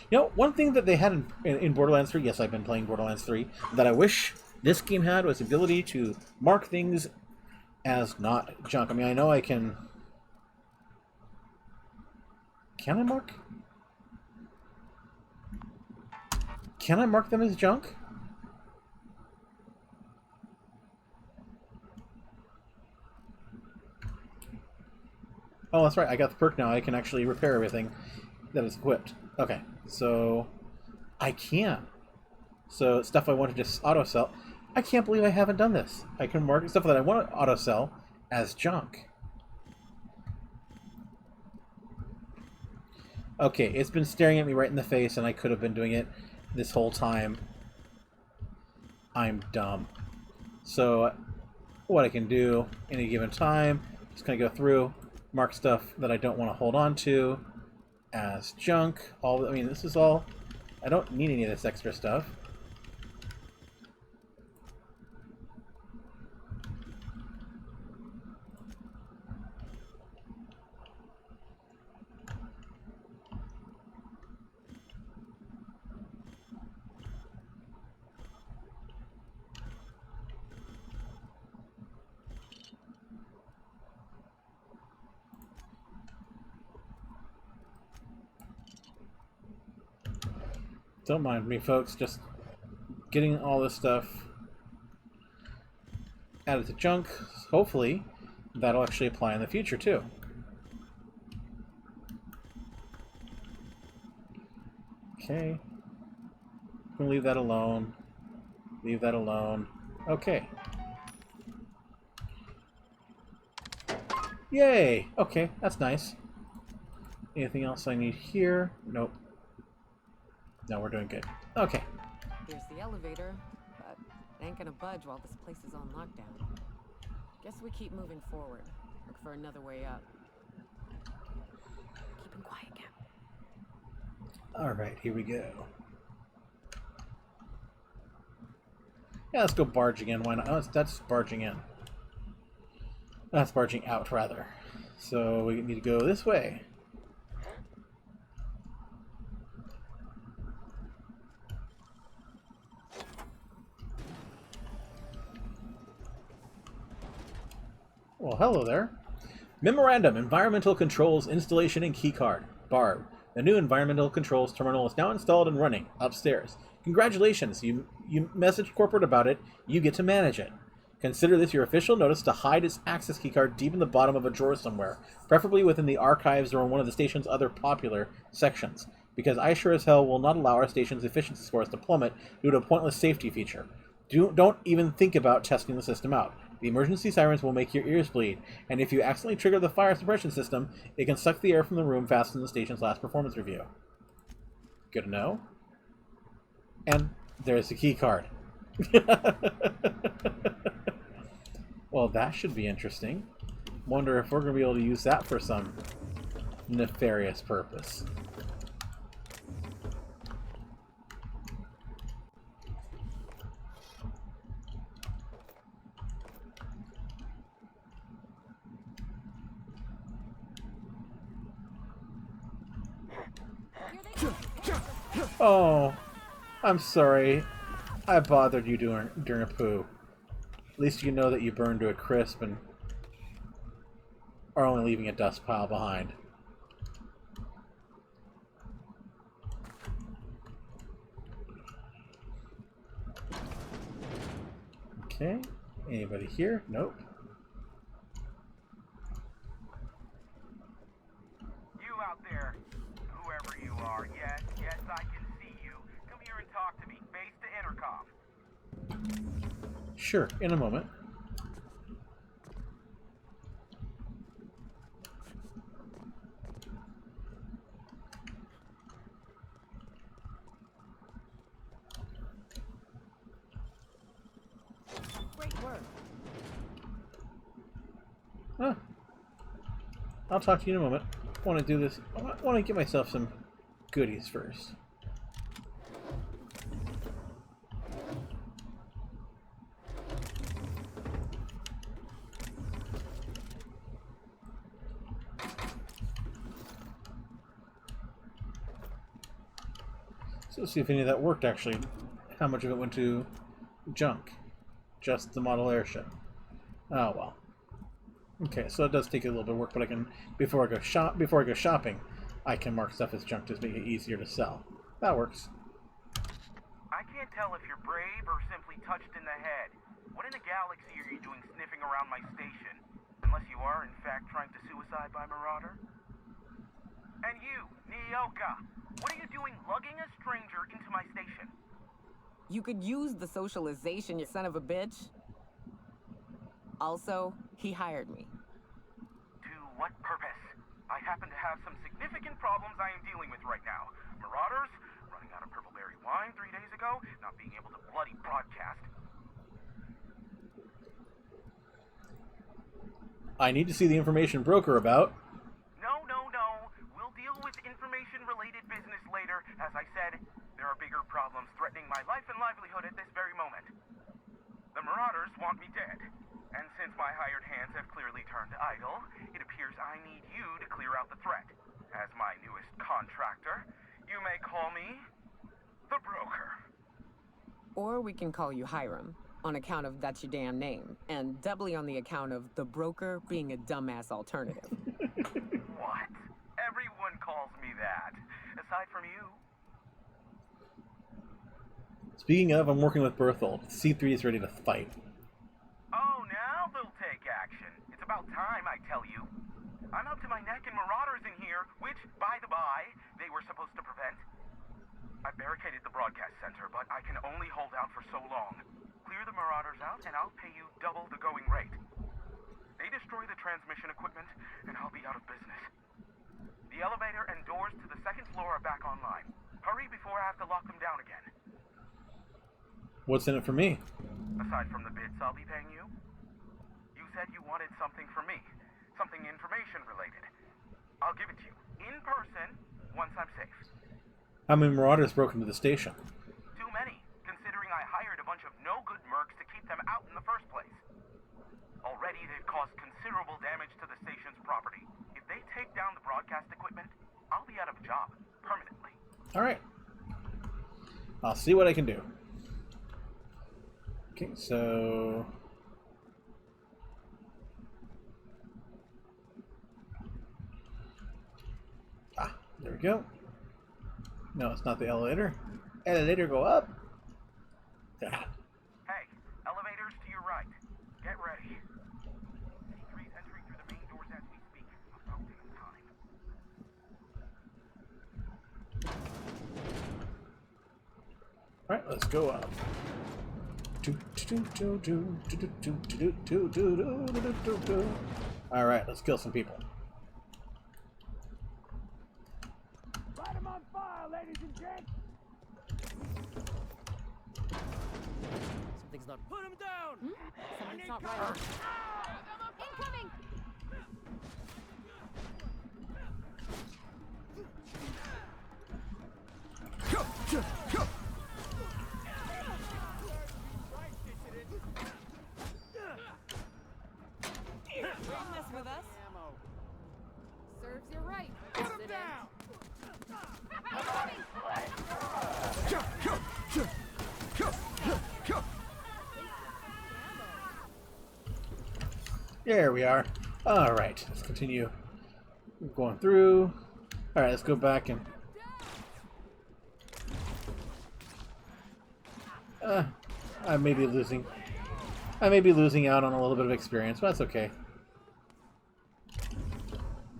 You know, one thing that they had in Borderlands 3, yes, I've been playing Borderlands 3, that I wish this game had was the ability to mark things as not junk. I mean, I know I can... Can I mark? Can I mark them as junk? Oh, that's right. I got the perk now. I can actually repair everything that is equipped. Okay, so I can't. So stuff I wanted to auto-sell. I can't believe I haven't done this. I can mark stuff that I want to auto-sell as junk. Okay, it's been staring at me right in the face, and I could have been doing it this whole time. I'm dumb. So what I can do any given time, just kind of go through, mark stuff that I don't want to hold on to as junk. I mean, this is all... I don't need any of this extra stuff. Don't mind me, folks. Just getting all this stuff added to junk. Hopefully, that'll actually apply in the future, too. Okay. I'm gonna leave that alone. Leave that alone. Okay. Yay! Okay, that's nice. Anything else I need here? Nope. No, we're doing good. Okay. Here's the elevator, but It ain't gonna budge while this place is on lockdown. Guess we keep moving forward. Look for another way up. Keeping quiet, Cap. Alright, here we go. Yeah, let's go barging in. Why not? Oh, that's barging in. That's barging out, rather. So we need to go this way. Well, hello there. Memorandum: Environmental Controls Installation and Keycard. Barb. The new Environmental Controls Terminal is now installed and running upstairs. Congratulations, you messaged corporate about it. You get to manage it. Consider this your official notice to hide its access keycard deep in the bottom of a drawer somewhere, preferably within the archives or in one of the station's other popular sections, because I sure as hell will not allow our station's efficiency scores to plummet due to a pointless safety feature. Don't even think about testing the system out. The emergency sirens will make your ears bleed, and if you accidentally trigger the fire suppression system, it can suck the air from the room faster than the station's last performance review. Good to know. And there's the key card. Well, that should be interesting. Wonder if we're going to be able to use that for some nefarious purpose. Oh, I'm sorry. I bothered you during a poo. At least you know that you burned to a crisp and are only leaving a dust pile behind. Okay. Anybody here? Nope. You out there, whoever you are, yes, I can see you. Come here and talk to me, face to intercom. Sure, in a moment. Great work. Huh. I'll talk to you in a moment. I want to do this. I want to get myself some goodies first. So let's see if any of that worked actually. How much of it went to junk? Just the model airship. Oh well. Okay, so it does take a little bit of work, but I can before I go shopping, I can mark stuff as junk to make it easier to sell. That works. I can't tell if you're brave or simply touched in the head. What in the galaxy are you doing sniffing around my station? Unless you are, in fact, trying to suicide by Marauder? And you, Nyoka, what are you doing lugging a stranger into my station? You could use the socialization, you son of a bitch. Also, he hired me. To what purpose? I happen to have some significant problems I am dealing with right now. Marauders, running out of purple berry wine 3 days ago, not being able to bloody broadcast. I need to see the information broker about. No. We'll deal with information-related business later. As I said, there are bigger problems threatening my life and livelihood at this very moment. The Marauders want me dead. And since my hired hands have clearly turned idle, it appears I need you to clear out the threat. As my newest contractor, you may call me the Broker. Or we can call you Hiram, on account of that's your damn name, and doubly on the account of the Broker being a dumbass alternative. What? Everyone calls me that, aside from you. Speaking of, I'm working with Berthold. C3 is ready to fight. Oh, now they'll take action. It's about time, I tell you. I'm up to my neck in Marauders in here, which, by the by, they were supposed to prevent. I barricaded the broadcast center, but I can only hold out for so long. Clear the Marauders out, and I'll pay you double the going rate. They destroy the transmission equipment, and I'll be out of business. The elevator and doors to the second floor are back online. Hurry before I have to lock them down again. What's in it for me? aside from the bits I'll be paying you? You said you wanted something from me, something information related. I'll give it to you, in person, once I'm safe. How many marauders broke into the station? Too many, considering I hired a bunch of no-good mercs to keep them out in the first place. Already they've caused considerable damage to the station's property. If they take down the broadcast equipment, I'll be out of a job, permanently. Alright. I'll see what I can do. Okay, so... Ah, there we go. No, it's not the elevator. Elevator, go up. Ah. Hey, elevators to your right. Get ready. C3's entering through the main doors as we speak. About damn time. Alright, let's go up. Alright, let's kill some people. Light 'em on fire, ladies and gents! Something's not. Put him down! Something's not right. Incoming! Bring this with us. Serves you right. Put him Sit down! There we are. Alright, let's continue going through. Alright, let's go back and... I may be losing out on a little bit of experience, but that's okay.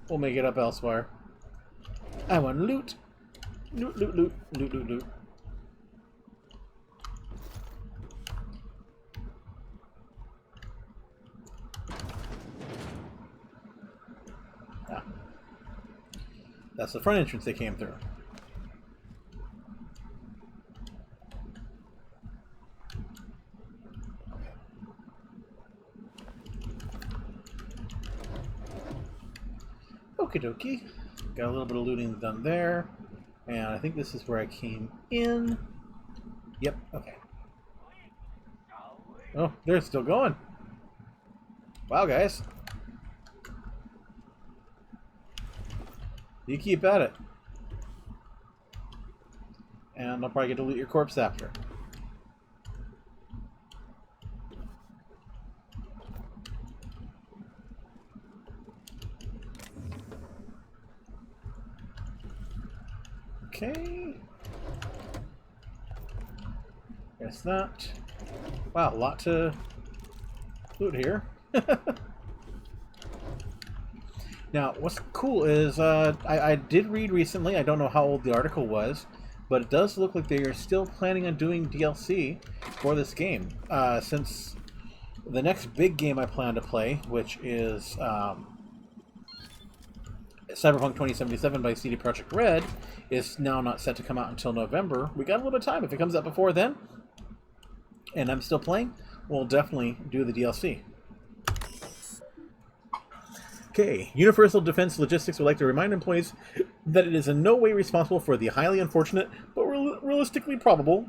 We'll make it up elsewhere. I want loot. Loot, loot, loot, loot, loot, loot. Ah. That's the front entrance they came through. Okie dokie. Got a little bit of looting done there. And I think this is where I came in. Yep, okay. Oh, they're still going. Wow, guys. You keep at it. And I'll probably get to loot your corpse after. Okay. Guess not. Wow, a lot to loot here. Now, what's cool is I did read recently, I don't know how old the article was, but it does look like they are still planning on doing DLC for this game. Since the next big game I plan to play, which is Cyberpunk 2077 by CD Projekt Red, is now not set to come out until November. We got a little bit of time. If it comes out before then, and I'm still playing, we'll definitely do the DLC. Okay, Universal Defense Logistics would like to remind employees that it is in no way responsible for the highly unfortunate, but realistically probable,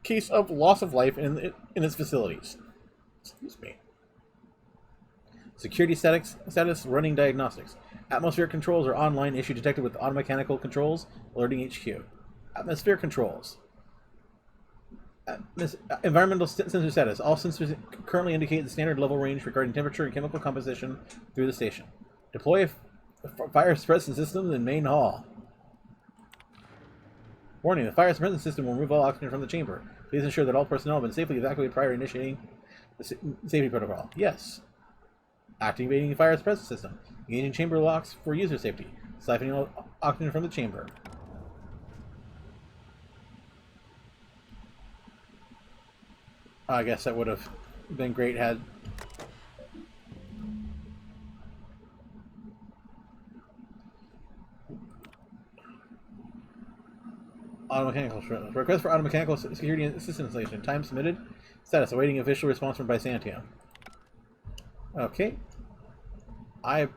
case of loss of life in its facilities. Excuse me. Security status running diagnostics. Atmospheric controls are online, issue detected with automechanical controls, alerting HQ. Atmosphere controls. Environmental sensor status. All sensors currently indicate the standard level range regarding temperature and chemical composition through the station. Deploy a fire suppression system in main hall. Warning, the fire suppression system will remove all oxygen from the chamber. Please ensure that all personnel have been safely evacuated prior to initiating the safety protocol. Yes. Activating the fire suppression system. Engaging chamber locks for user safety. Siphoning oxygen from the chamber. I guess that would have been great had... Automechanical request for automechanical security assistance installation. Time submitted Status, awaiting official response from Byzantium. Okay. I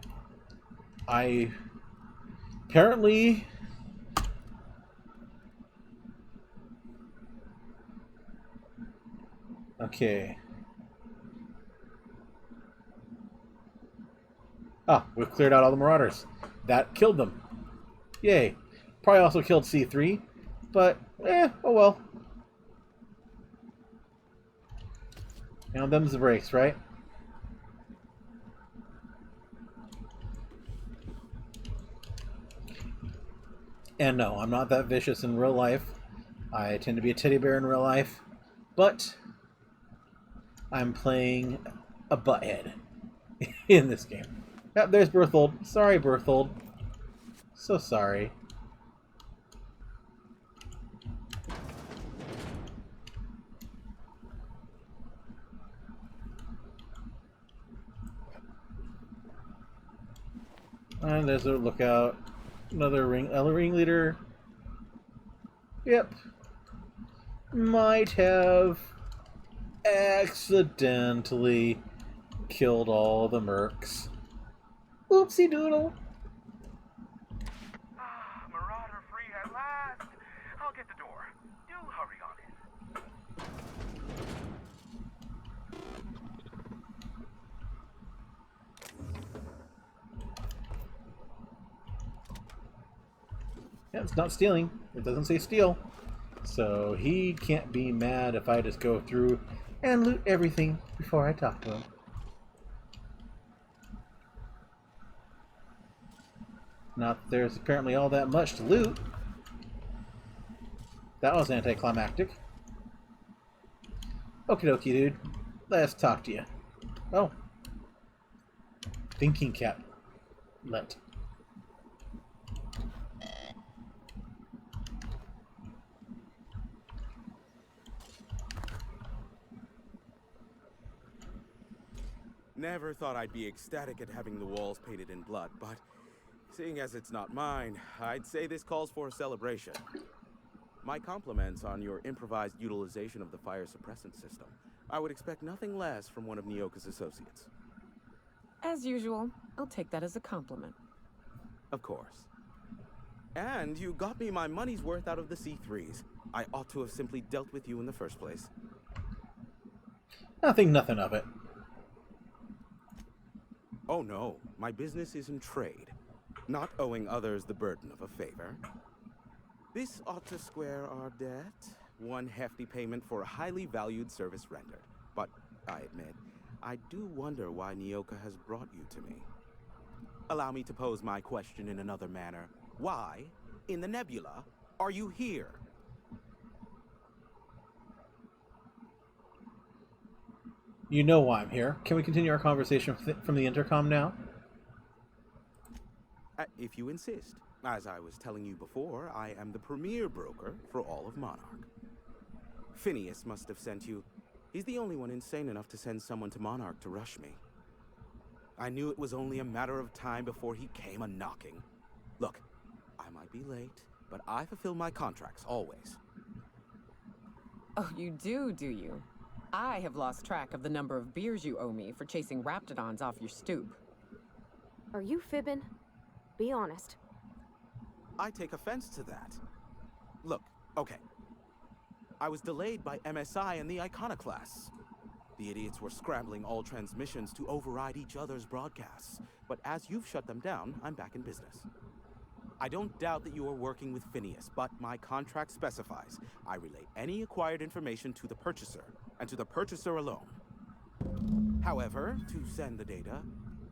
apparently... Okay. Ah, we've cleared out all the Marauders. That killed them. Yay. Probably also killed C3, but, oh well. You know, them's the breaks, right? And no, I'm not that vicious in real life. I tend to be a teddy bear in real life. But I'm playing a butthead in this game. Yep, there's Berthold. Sorry, Berthold. So sorry. And there's a lookout. Another ringleader. Yep. Might have accidentally killed all the mercs. Oopsie doodle. Marauder free at last. I'll get the door. Do hurry on in. Yeah, it's not stealing. It doesn't say steal. So he can't be mad if I just go through and loot everything before I talk to him. Not that there's apparently all that much to loot. That was anticlimactic. Okie dokie, dude. Let's talk to you. Oh. Thinking cap. Let. Never thought I'd be ecstatic at having the walls painted in blood, but seeing as it's not mine, I'd say this calls for a celebration. My compliments on your improvised utilization of the fire suppressant system. I would expect nothing less from one of Nyoka's associates. As usual, I'll take that as a compliment. Of course. And you got me my money's worth out of the C3s. I ought to have simply dealt with you in the first place. I think nothing of it. Oh no, my business is in trade, not owing others the burden of a favor. This ought to square our debt. One hefty payment for a highly valued service rendered. But I admit, I do wonder why Nyoka has brought you to me. Allow me to pose my question in another manner. Why, in the nebula, are you here? You know why I'm here. Can we continue our conversation from the intercom now? If you insist. As I was telling you before, I am the premier broker for all of Monarch. Phineas must have sent you. He's the only one insane enough to send someone to Monarch to rush me. I knew it was only a matter of time before he came a-knocking. Look, I might be late, but I fulfill my contracts, always. Oh, you do you? I have lost track of the number of beers you owe me for chasing raptidons off your stoop. Are you fibbing? Be honest. I take offense to that. Look, okay. I was delayed by MSI and the Iconoclasts. The idiots were scrambling all transmissions to override each other's broadcasts. But as you've shut them down, I'm back in business. I don't doubt that you are working with Phineas, but my contract specifies I relay any acquired information to the purchaser, and to the purchaser alone. However, to send the data,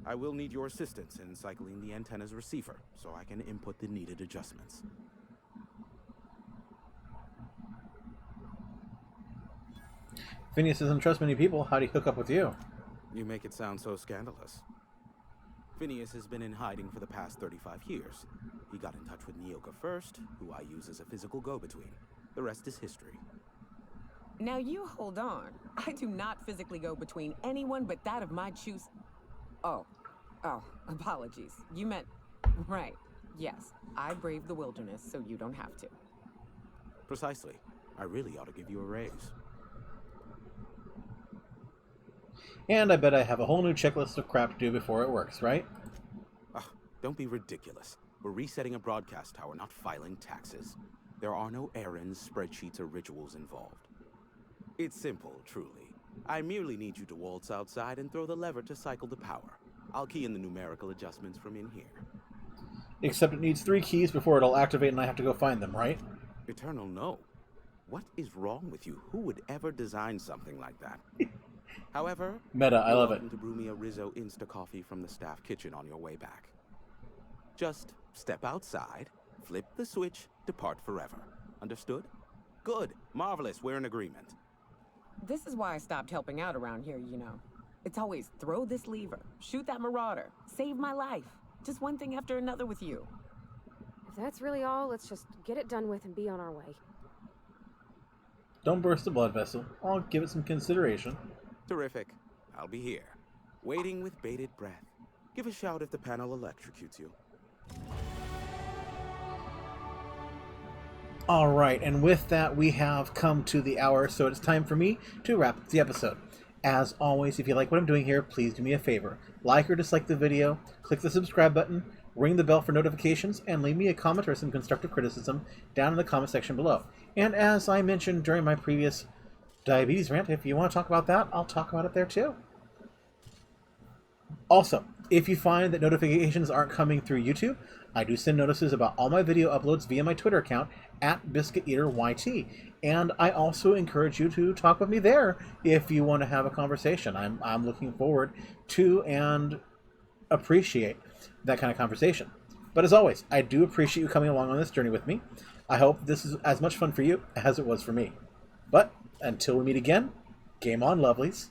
I will need your assistance in cycling the antenna's receiver, so I can input the needed adjustments. Phineas doesn't trust many people. How'd he hook up with you? You make it sound so scandalous. Phineas has been in hiding for the past 35 years. He got in touch with Nyoka first, who I use as a physical go-between. The rest is history. Now you hold on. I do not physically go between anyone but that of my choose. Oh, apologies. You meant, right. Yes, I braved the wilderness so you don't have to. Precisely. I really ought to give you a raise. And I bet I have a whole new checklist of crap to do before it works, right? Ugh, don't be ridiculous. We're resetting a broadcast tower, not filing taxes. There are no errands, spreadsheets, or rituals involved. It's simple, truly. I merely need you to waltz outside and throw the lever to cycle the power. I'll key in the numerical adjustments from in here. Except it needs 3 keys before it'll activate and I have to go find them, right? Eternal, no. What is wrong with you? Who would ever design something like that? However, Meta, I love it. You're welcome to brew me a Rizzo Insta coffee from the staff kitchen on your way back. Just step outside, flip the switch, depart forever. Understood? Good. Marvelous. We're in agreement. This is why I stopped helping out around here, you know. It's always throw this lever, shoot that marauder, save my life. Just one thing after another with you. If that's really all, let's just get it done with and be on our way. Don't burst the blood vessel. I'll give it some consideration. Terrific. I'll be here, waiting with bated breath. Give a shout if the panel electrocutes you. Alright, and with that, we have come to the hour, so it's time for me to wrap up the episode. As always, if you like what I'm doing here, please do me a favor. Like or dislike the video, click the subscribe button, ring the bell for notifications, and leave me a comment or some constructive criticism down in the comment section below. And as I mentioned during my previous diabetes rant, if you want to talk about that, I'll talk about it there too. Also, if you find that notifications aren't coming through YouTube, I do send notices about all my video uploads via my Twitter account, @BiscuitEaterYT. And I also encourage you to talk with me there if you want to have a conversation. I'm looking forward to and appreciate that kind of conversation. But as always, I do appreciate you coming along on this journey with me. I hope this is as much fun for you as it was for me. But until we meet again, game on, lovelies.